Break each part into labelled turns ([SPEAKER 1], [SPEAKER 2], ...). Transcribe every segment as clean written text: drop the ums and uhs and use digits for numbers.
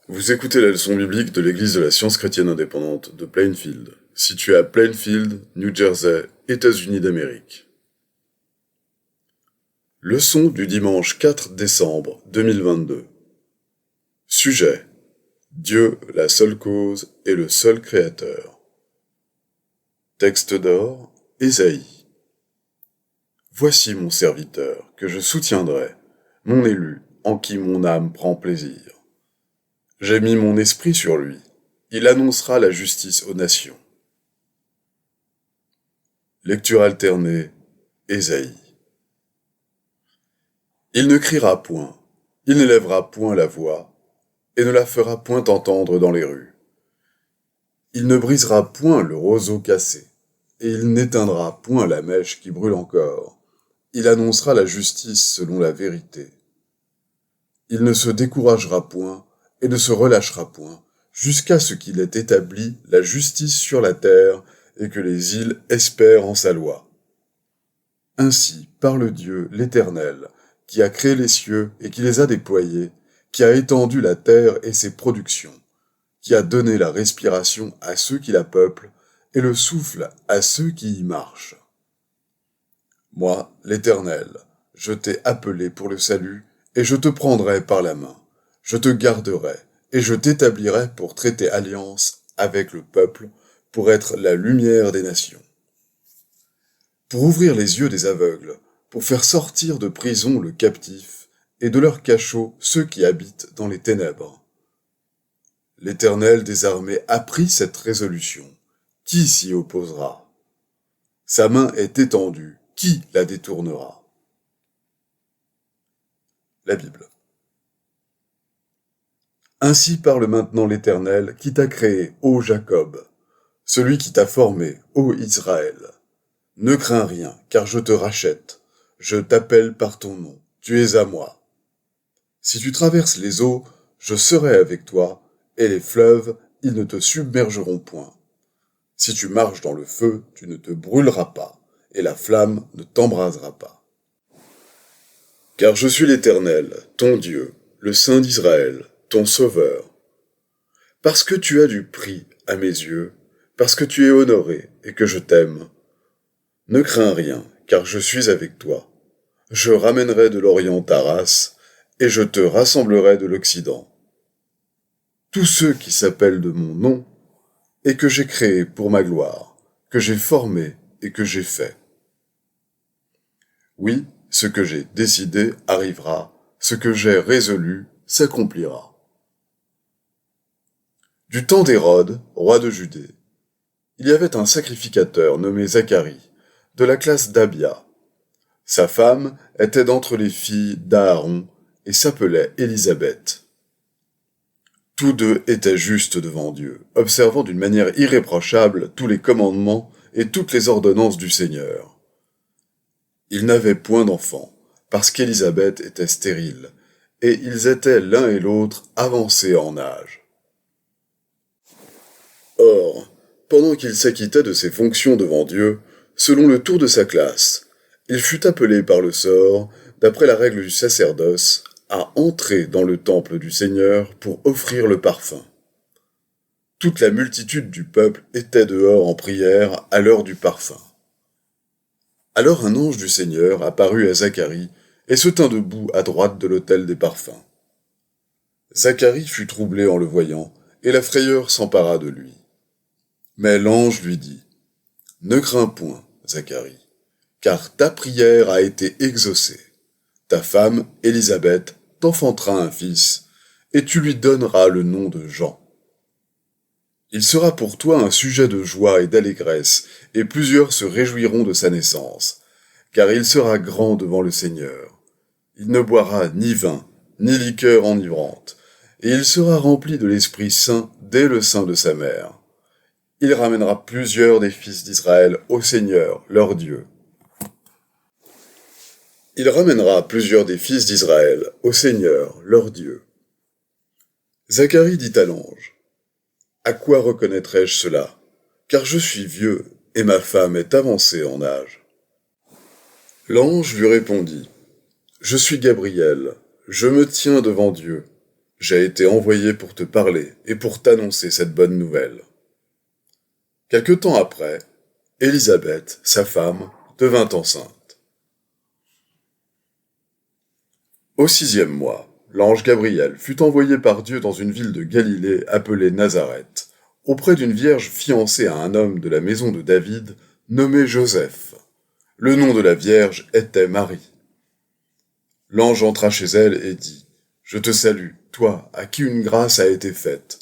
[SPEAKER 1] Vous écoutez la leçon biblique de l'Église de la Science chrétienne indépendante de Plainfield, située à Plainfield, New Jersey, États-Unis d'Amérique. Leçon du dimanche 4 décembre 2022. Sujet: Dieu, la seule cause et le seul créateur. Texte d'or, Ésaïe. Voici mon serviteur, que je soutiendrai, mon élu, en qui mon âme prend plaisir. J'ai mis mon esprit sur lui, il annoncera la justice aux nations. Lecture alternée, Ésaïe. Il ne criera point, il n'élèvera point la voix, et ne la fera point entendre dans les rues. Il ne brisera point le roseau cassé, et il n'éteindra point la mèche qui brûle encore. Il annoncera la justice selon la vérité. Il ne se découragera point, et ne se relâchera point, jusqu'à ce qu'il ait établi la justice sur la terre, et que les îles espèrent en sa loi. Ainsi parle Dieu, l'Éternel, qui a créé les cieux et qui les a déployés, qui a étendu la terre et ses productions, qui a donné la respiration à ceux qui la peuplent et le souffle à ceux qui y marchent. Moi, l'Éternel, je t'ai appelé pour le salut, et je te prendrai par la main. Je te garderai, et je t'établirai pour traiter alliance avec le peuple, pour être la lumière des nations. Pour ouvrir les yeux des aveugles, pour faire sortir de prison le captif, et de leur cachot ceux qui habitent dans les ténèbres. L'Éternel des armées a pris cette résolution. Qui s'y opposera? Sa main est étendue. Qui la détournera? La Bible. Ainsi parle maintenant l'Éternel qui t'a créé, ô Jacob, celui qui t'a formé, ô Israël. Ne crains rien, car je te rachète. Je t'appelle par ton nom. Tu es à moi. Si tu traverses les eaux, je serai avec toi, et les fleuves, ils ne te submergeront point. Si tu marches dans le feu, tu ne te brûleras pas, et la flamme ne t'embrasera pas. Car je suis l'Éternel, ton Dieu, le Saint d'Israël, ton Sauveur. Parce que tu as du prix à mes yeux, parce que tu es honoré et que je t'aime, ne crains rien, car je suis avec toi. Je ramènerai de l'Orient ta race, et je te rassemblerai de l'Occident. Tous ceux qui s'appellent de mon nom, et que j'ai créé pour ma gloire, que j'ai formé et que j'ai fait. Oui, ce que j'ai décidé arrivera, ce que j'ai résolu s'accomplira. Du temps d'Hérode, roi de Judée, il y avait un sacrificateur nommé Zacharie, de la classe d'Abia. Sa femme était d'entre les filles d'Aaron et s'appelait Élisabeth. Tous deux étaient justes devant Dieu, observant d'une manière irréprochable tous les commandements et toutes les ordonnances du Seigneur. Ils n'avaient point d'enfants, parce qu'Élisabeth était stérile, et ils étaient l'un et l'autre avancés en âge. Or, pendant qu'il s'acquittait de ses fonctions devant Dieu, selon le tour de sa classe, il fut appelé par le sort, d'après la règle du sacerdoce, à entrer dans le temple du Seigneur pour offrir le parfum. Toute la multitude du peuple était dehors en prière à l'heure du parfum. Alors un ange du Seigneur apparut à Zacharie et se tint debout à droite de l'autel des parfums. Zacharie fut troublé en le voyant, et la frayeur s'empara de lui. Mais l'ange lui dit: « Ne crains point, Zacharie, car ta prière a été exaucée. Ta femme, Élisabeth, t'enfantera un fils, et tu lui donneras le nom de Jean. Il sera pour toi un sujet de joie et d'allégresse, et plusieurs se réjouiront de sa naissance, car il sera grand devant le Seigneur. Il ne boira ni vin, ni liqueur enivrante, et il sera rempli de l'Esprit Saint dès le sein de sa mère. Il ramènera plusieurs des fils d'Israël au Seigneur, leur Dieu. Il ramènera plusieurs des fils d'Israël au Seigneur, leur Dieu. Zacharie dit à l'ange: « À quoi reconnaîtrai-je cela? Car je suis vieux, et ma femme est avancée en âge. » L'ange lui répondit: « Je suis Gabriel, je me tiens devant Dieu. J'ai été envoyé pour te parler et pour t'annoncer cette bonne nouvelle. Quelque temps après, Élisabeth, sa femme, devint enceinte. Au 6e mois, l'ange Gabriel fut envoyé par Dieu dans une ville de Galilée appelée Nazareth, auprès d'une vierge fiancée à un homme de la maison de David, nommé Joseph. Le nom de la vierge était Marie. L'ange entra chez elle et dit, « Je te salue, toi, à qui une grâce a été faite.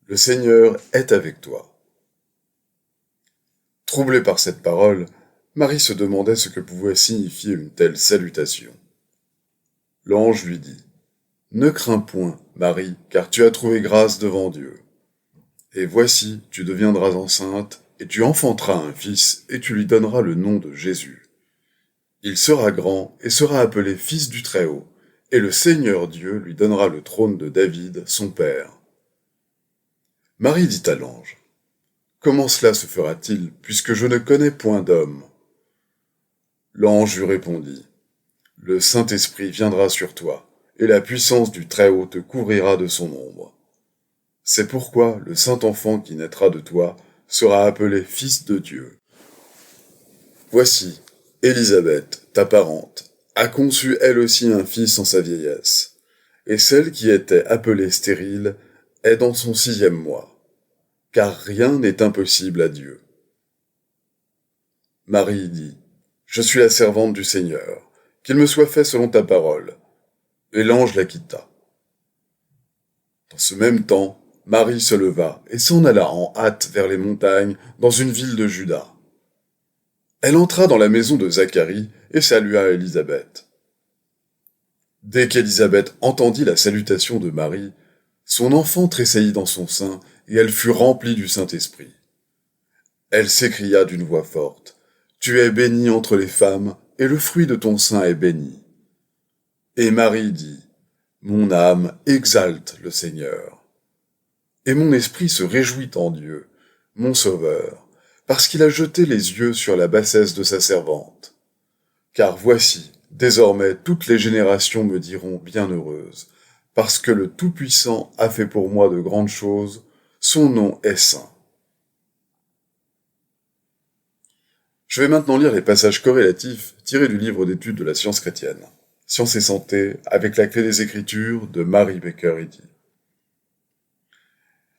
[SPEAKER 1] Le Seigneur est avec toi. » Troublée par cette parole, Marie se demandait ce que pouvait signifier une telle salutation. L'ange lui dit, « Ne crains point, Marie, car tu as trouvé grâce devant Dieu. Et voici, tu deviendras enceinte, et tu enfanteras un fils, et tu lui donneras le nom de Jésus. Il sera grand, et sera appelé Fils du Très-Haut, et le Seigneur Dieu lui donnera le trône de David, son père. » Marie dit à l'ange, « Comment cela se fera-t-il, puisque je ne connais point d'homme ?» L'ange lui répondit, « Le Saint-Esprit viendra sur toi, et la puissance du Très-Haut te couvrira de son ombre. C'est pourquoi le Saint-Enfant qui naîtra de toi sera appelé Fils de Dieu. Voici, Élisabeth, ta parente, a conçu elle aussi un fils en sa vieillesse, et celle qui était appelée stérile est dans son 6e mois, car rien n'est impossible à Dieu. » Marie dit, « Je suis la servante du Seigneur, qu'il me soit fait selon ta parole. » Et l'ange la quitta. Dans ce même temps, Marie se leva et s'en alla en hâte vers les montagnes dans une ville de Juda. Elle entra dans la maison de Zacharie et salua Élisabeth. Dès qu'Élisabeth entendit la salutation de Marie, son enfant tressaillit dans son sein et elle fut remplie du Saint-Esprit. Elle s'écria d'une voix forte, « Tu es bénie entre les femmes, et le fruit de ton sein est béni. » Et Marie dit, « Mon âme exalte le Seigneur. Et mon esprit se réjouit en Dieu, mon Sauveur, parce qu'il a jeté les yeux sur la bassesse de sa servante. Car voici, désormais toutes les générations me diront bienheureuse, parce que le Tout-Puissant a fait pour moi de grandes choses, son nom est saint. » Je vais maintenant lire les passages corrélatifs tirés du livre d'études de la science chrétienne, Science et santé, avec la clé des Écritures de Mary Baker Eddy.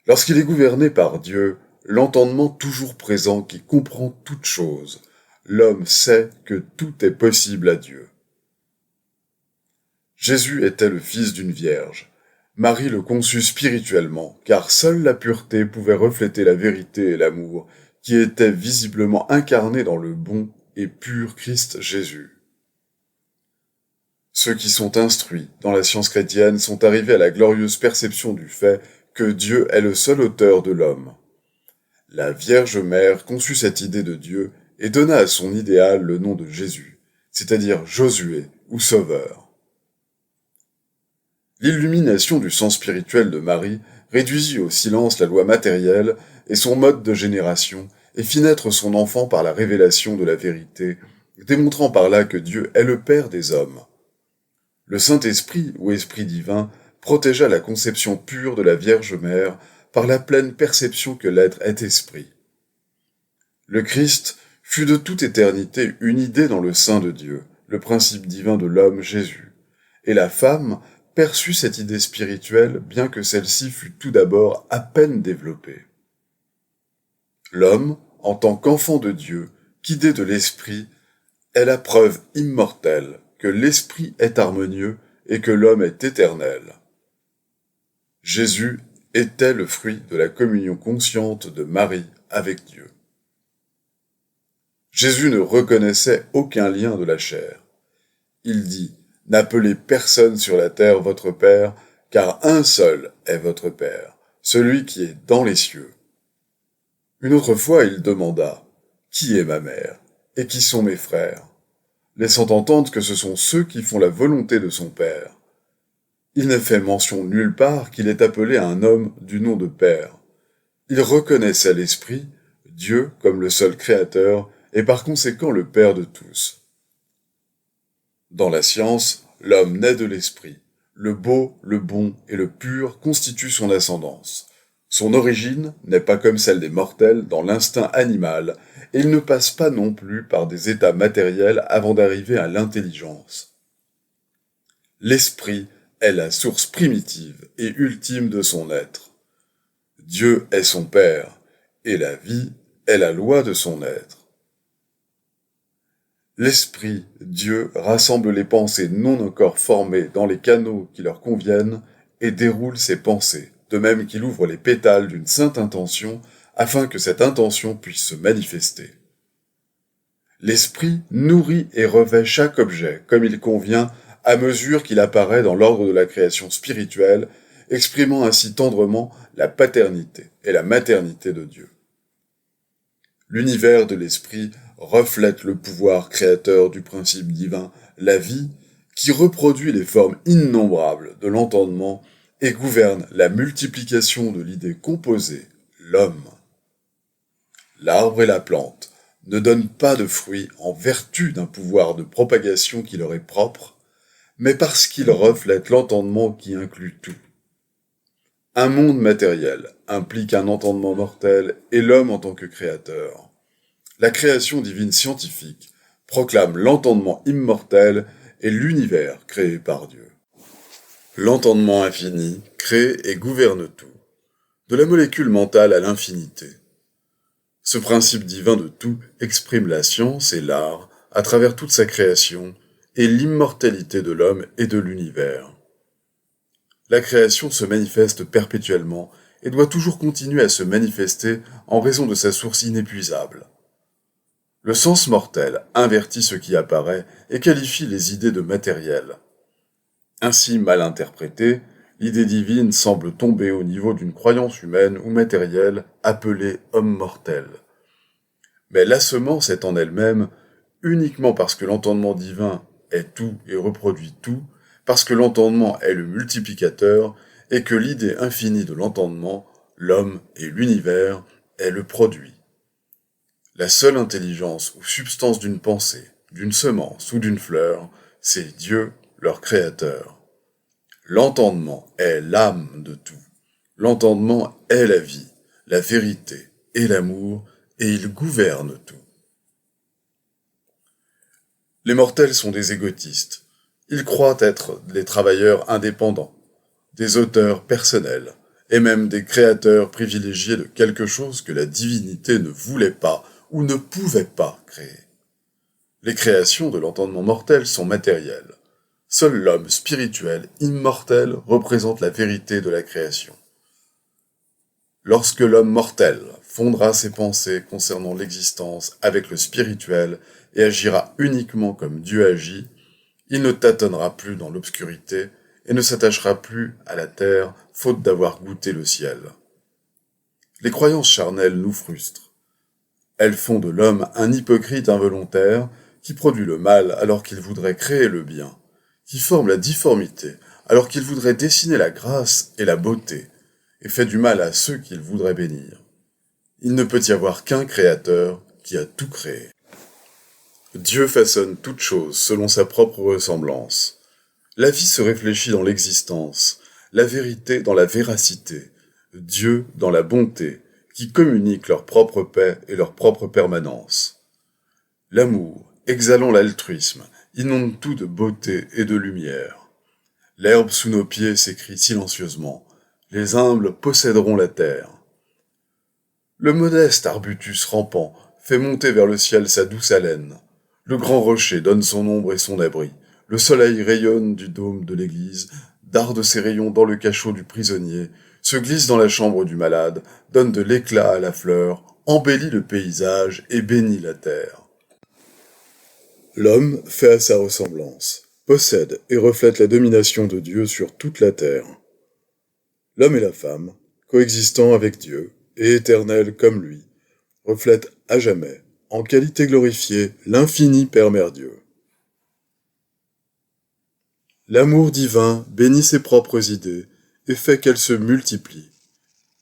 [SPEAKER 1] Lorsqu'il est gouverné par Dieu, l'entendement toujours présent qui comprend toutes choses, l'homme sait que tout est possible à Dieu. Jésus était le fils d'une vierge. Marie le conçut spirituellement, car seule la pureté pouvait refléter la vérité et l'amour qui étaient visiblement incarnés dans le bon et pur Christ Jésus. Ceux qui sont instruits dans la science chrétienne sont arrivés à la glorieuse perception du fait que Dieu est le seul auteur de l'homme. La Vierge Mère conçut cette idée de Dieu et donna à son idéal le nom de Jésus, c'est-à-dire Josué ou Sauveur. L'illumination du sens spirituel de Marie réduisit au silence la loi matérielle et son mode de génération et fit naître son enfant par la révélation de la vérité, démontrant par là que Dieu est le Père des hommes. Le Saint-Esprit ou Esprit divin protégea la conception pure de la Vierge Mère par la pleine perception que l'être est esprit. Le Christ fut de toute éternité une idée dans le sein de Dieu, le principe divin de l'homme Jésus, et la femme perçut cette idée spirituelle bien que celle-ci fût tout d'abord à peine développée. L'homme, en tant qu'enfant de Dieu, qu'idée de l'esprit, est la preuve immortelle que l'esprit est harmonieux et que l'homme est éternel. Jésus était le fruit de la communion consciente de Marie avec Dieu. Jésus ne reconnaissait aucun lien de la chair. Il dit, « N'appelez personne sur la terre votre Père, car un seul est votre Père, celui qui est dans les cieux. » Une autre fois, il demanda, « Qui est ma mère, et qui sont mes frères ?» laissant entendre que ce sont ceux qui font la volonté de son Père. Il n'est fait mention nulle part qu'il est appelé à un homme du nom de Père. Il reconnaissait l'Esprit, Dieu comme le seul Créateur, et par conséquent le Père de tous. Dans la science, l'homme naît de l'Esprit. Le beau, le bon et le pur constituent son ascendance. Son origine n'est pas comme celle des mortels dans l'instinct animal, et il ne passe pas non plus par des états matériels avant d'arriver à l'intelligence. L'esprit est la source primitive et ultime de son être. Dieu est son Père, et la vie est la loi de son être. L'Esprit, Dieu, rassemble les pensées non encore formées dans les canaux qui leur conviennent et déroule ses pensées, de même qu'il ouvre les pétales d'une sainte intention afin que cette intention puisse se manifester. L'Esprit nourrit et revêt chaque objet comme il convient à mesure qu'il apparaît dans l'ordre de la création spirituelle, exprimant ainsi tendrement la paternité et la maternité de Dieu. L'univers de l'esprit reflète le pouvoir créateur du principe divin, la vie, qui reproduit les formes innombrables de l'entendement et gouverne la multiplication de l'idée composée, l'homme. L'arbre et la plante ne donnent pas de fruits en vertu d'un pouvoir de propagation qui leur est propre, mais parce qu'ils reflètent l'entendement qui inclut tout. Un monde matériel implique un entendement mortel et l'homme en tant que créateur. La création divine scientifique proclame l'entendement immortel et l'univers créé par Dieu. L'entendement infini crée et gouverne tout, de la molécule mentale à l'infinité. Ce principe divin de tout exprime la science et l'art à travers toute sa création et l'immortalité de l'homme et de l'univers. La création se manifeste perpétuellement et doit toujours continuer à se manifester en raison de sa source inépuisable. Le sens mortel invertit ce qui apparaît et qualifie les idées de matériel. Ainsi mal interprétée, l'idée divine semble tomber au niveau d'une croyance humaine ou matérielle appelée homme mortel. Mais la semence est en elle-même, uniquement parce que l'entendement divin est tout et reproduit tout, parce que l'entendement est le multiplicateur et que l'idée infinie de l'entendement, l'homme et l'univers, est le produit. La seule intelligence ou substance d'une pensée, d'une semence ou d'une fleur, c'est Dieu, leur créateur. L'entendement est l'âme de tout. L'entendement est la vie, la vérité et l'amour, et il gouverne tout. Les mortels sont des égotistes. Ils croient être des travailleurs indépendants, des auteurs personnels, et même des créateurs privilégiés de quelque chose que la divinité ne voulait pas ou ne pouvait pas créer. Les créations de l'entendement mortel sont matérielles. Seul l'homme spirituel, immortel, représente la vérité de la création. Lorsque l'homme mortel fondera ses pensées concernant l'existence avec le spirituel et agira uniquement comme Dieu agit, il ne tâtonnera plus dans l'obscurité et ne s'attachera plus à la terre, faute d'avoir goûté le ciel. Les croyances charnelles nous frustrent. Elles font de l'homme un hypocrite involontaire qui produit le mal alors qu'il voudrait créer le bien, qui forme la difformité alors qu'il voudrait dessiner la grâce et la beauté, et fait du mal à ceux qu'il voudrait bénir. Il ne peut y avoir qu'un créateur qui a tout créé. Dieu façonne toute chose selon sa propre ressemblance. La vie se réfléchit dans l'existence, la vérité dans la véracité, Dieu dans la bonté, qui communiquent leur propre paix et leur propre permanence. L'amour, exhalant l'altruisme, inonde tout de beauté et de lumière. L'herbe sous nos pieds s'écrie silencieusement. Les humbles posséderont la terre. Le modeste arbutus rampant fait monter vers le ciel sa douce haleine. Le grand rocher donne son ombre et son abri. Le soleil rayonne du dôme de l'église, darde ses rayons dans le cachot du prisonnier, se glisse dans la chambre du malade, donne de l'éclat à la fleur, embellit le paysage et bénit la terre. L'homme, fait à sa ressemblance, possède et reflète la domination de Dieu sur toute la terre. L'homme et la femme, coexistant avec Dieu, et éternels comme lui, reflètent à jamais, en qualité glorifiée, l'infini Père-Mère Dieu. L'amour divin bénit ses propres idées et fait qu'elles se multiplient,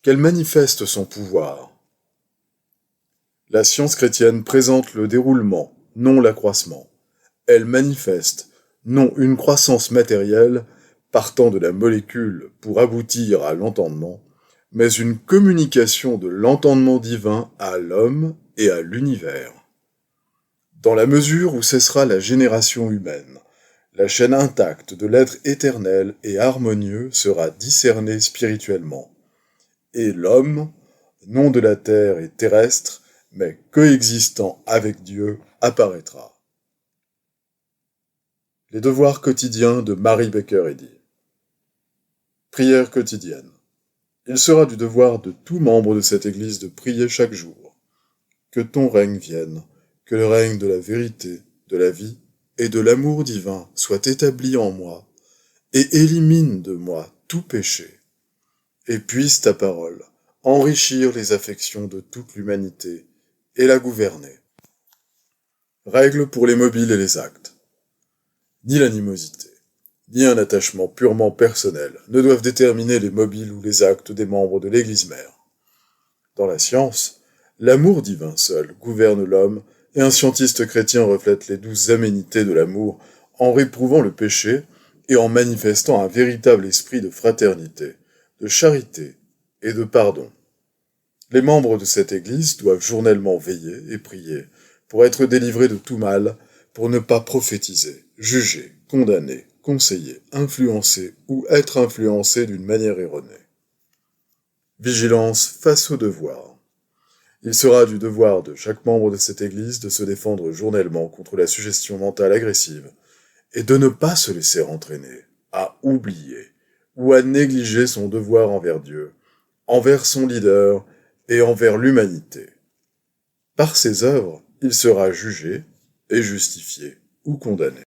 [SPEAKER 1] qu'elles manifestent son pouvoir. La science chrétienne présente le déroulement, non l'accroissement. Elle manifeste, non une croissance matérielle, partant de la molécule pour aboutir à l'entendement, mais une communication de l'entendement divin à l'homme et à l'univers. Dans la mesure où cessera la génération humaine, la chaîne intacte de l'être éternel et harmonieux sera discernée spirituellement, et l'homme, non de la terre et terrestre, mais coexistant avec Dieu, apparaîtra. Les devoirs quotidiens de Mary Baker Eddy. Prière quotidienne. Il sera du devoir de tout membre de cette Église de prier chaque jour. Que ton règne vienne, que le règne de la vérité, de la vie et de l'amour divin soit établi en moi, et élimine de moi tout péché. Et puisse ta parole enrichir les affections de toute l'humanité et la gouverner. Règle pour les mobiles et les actes. Ni l'animosité, ni un attachement purement personnel ne doivent déterminer les mobiles ou les actes des membres de l'Église mère. Dans la science, l'amour divin seul gouverne l'homme, et un scientiste chrétien reflète les douces aménités de l'amour en réprouvant le péché et en manifestant un véritable esprit de fraternité, de charité et de pardon. Les membres de cette Église doivent journellement veiller et prier pour être délivrés de tout mal, pour ne pas prophétiser, juger, condamner, conseiller, influencer ou être influencés d'une manière erronée. Vigilance face au devoir. Il sera du devoir de chaque membre de cette Église de se défendre journellement contre la suggestion mentale agressive et de ne pas se laisser entraîner à oublier ou à négliger son devoir envers Dieu, envers son leader et envers l'humanité. Par ses œuvres, il sera jugé et justifié ou condamné.